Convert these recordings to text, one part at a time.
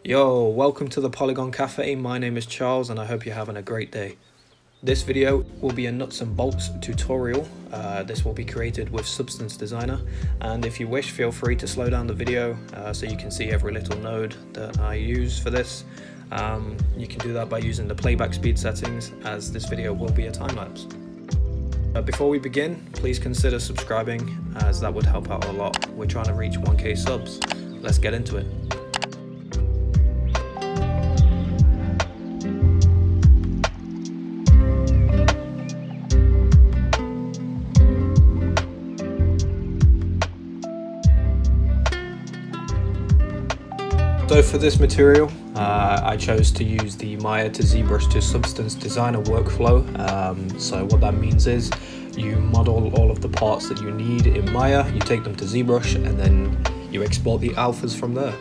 Yo, welcome to the Polygon Cafe. My name is Charles and I hope you're having a great day. This video will be a nuts and bolts tutorial. This will be created with Substance Designer, and if you wish, feel free to slow down the video so you can see every little node that I use for this. You can do that by using the playback speed settings, as this video will be a time-lapse. Before we begin, please consider subscribing, as that would help out a lot. We're trying to reach 1K subs. Let's get into it. So for this material, I chose to use the Maya to ZBrush to Substance Designer workflow. So what that means is you model all of the parts that you need in Maya, you take them to ZBrush, and then you export the alphas from there.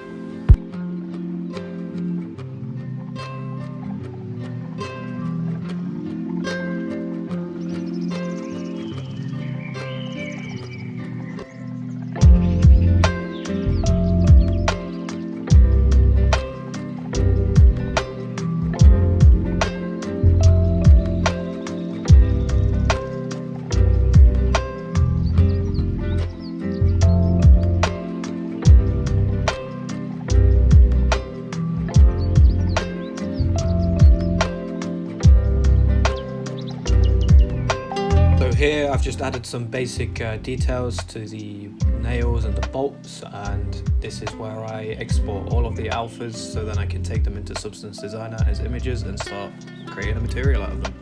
Here I've just added some basic details to the nails and the bolts, and this is where I export all of the alphas so then I can take them into Substance Designer as images and start creating a material out of them.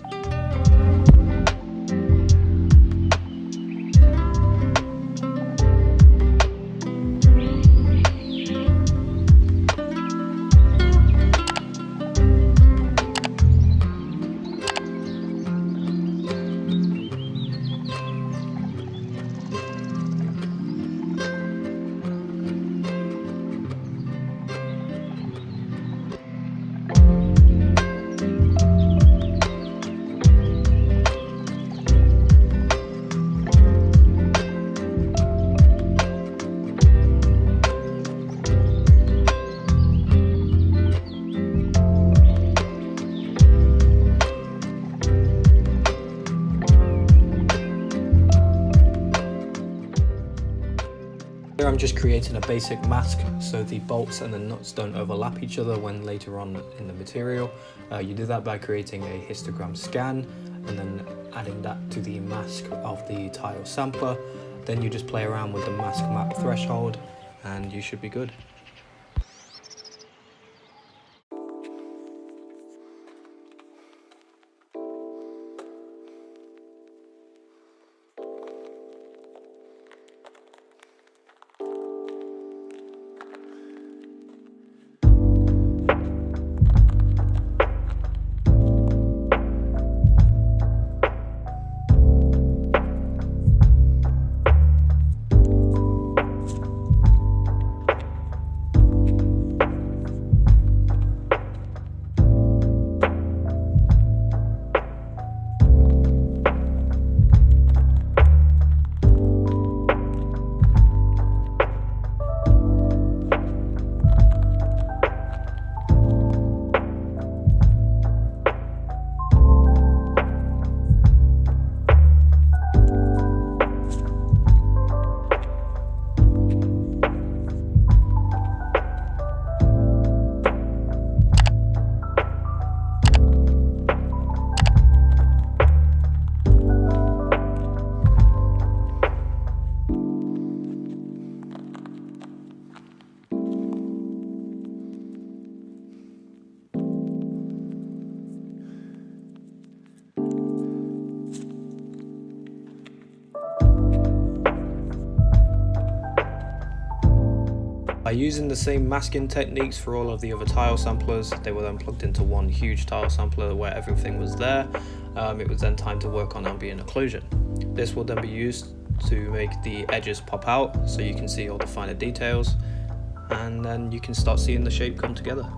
Here I'm just creating a basic mask so the bolts and the nuts don't overlap each other when later on in the material. You do that by creating a histogram scan and then adding that to the mask of the tile sampler. Then you just play around with the mask map threshold and you should be good. By using the same masking techniques for all of the other tile samplers, they were then plugged into one huge tile sampler where everything was there. It was then time to work on ambient occlusion. This will then be used to make the edges pop out so you can see all the finer details, and then you can start seeing the shape come together.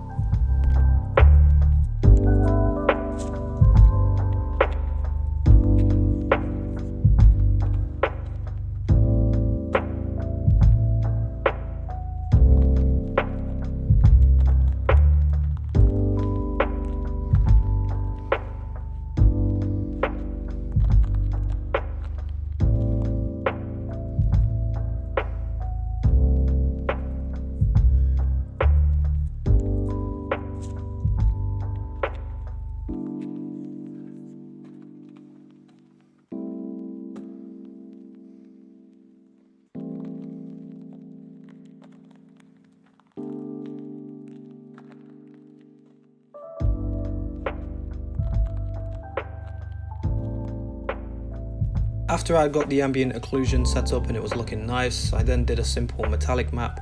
After I got the ambient occlusion set up and it was looking nice, I then did a simple metallic map,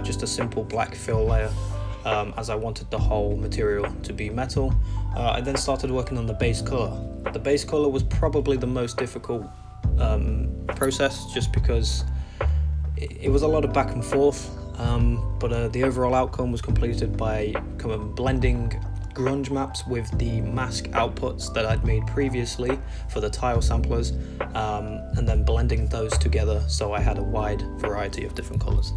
just a simple black fill layer, as I wanted the whole material to be metal. I then started working on the base color. The base color was probably the most difficult process, just because it was a lot of back and forth, but the overall outcome was completed by kind of blending grunge maps with the mask outputs that I'd made previously for the tile samplers, and then blending those together so I had a wide variety of different colors.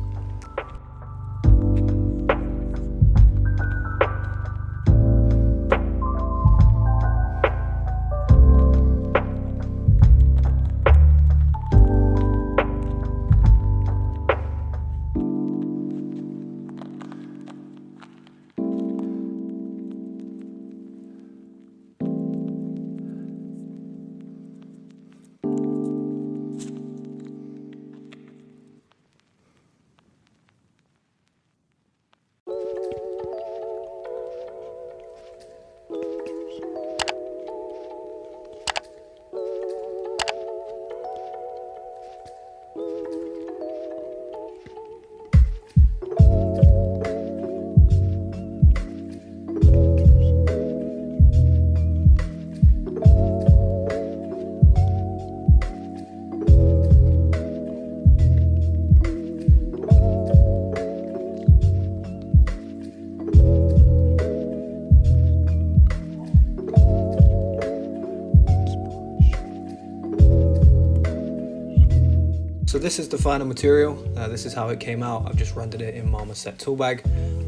So this is the final material. This is how it came out. I've just rendered it in Marmoset Toolbag.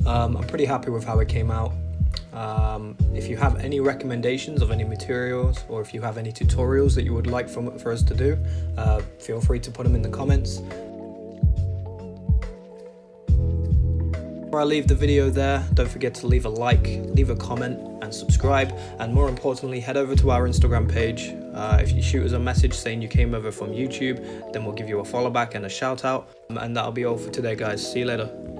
I'm pretty happy with how it came out. If you have any recommendations of any materials, or if you have any tutorials that you would like for us to do, feel free to put them in the comments. Before I leave the video there, don't forget to leave a like, leave a comment and subscribe, and more importantly, head over to our Instagram page. If you shoot us a message saying you came over from YouTube, then we'll give you a follow back and a shout out. And that'll be all for today, guys. See you later.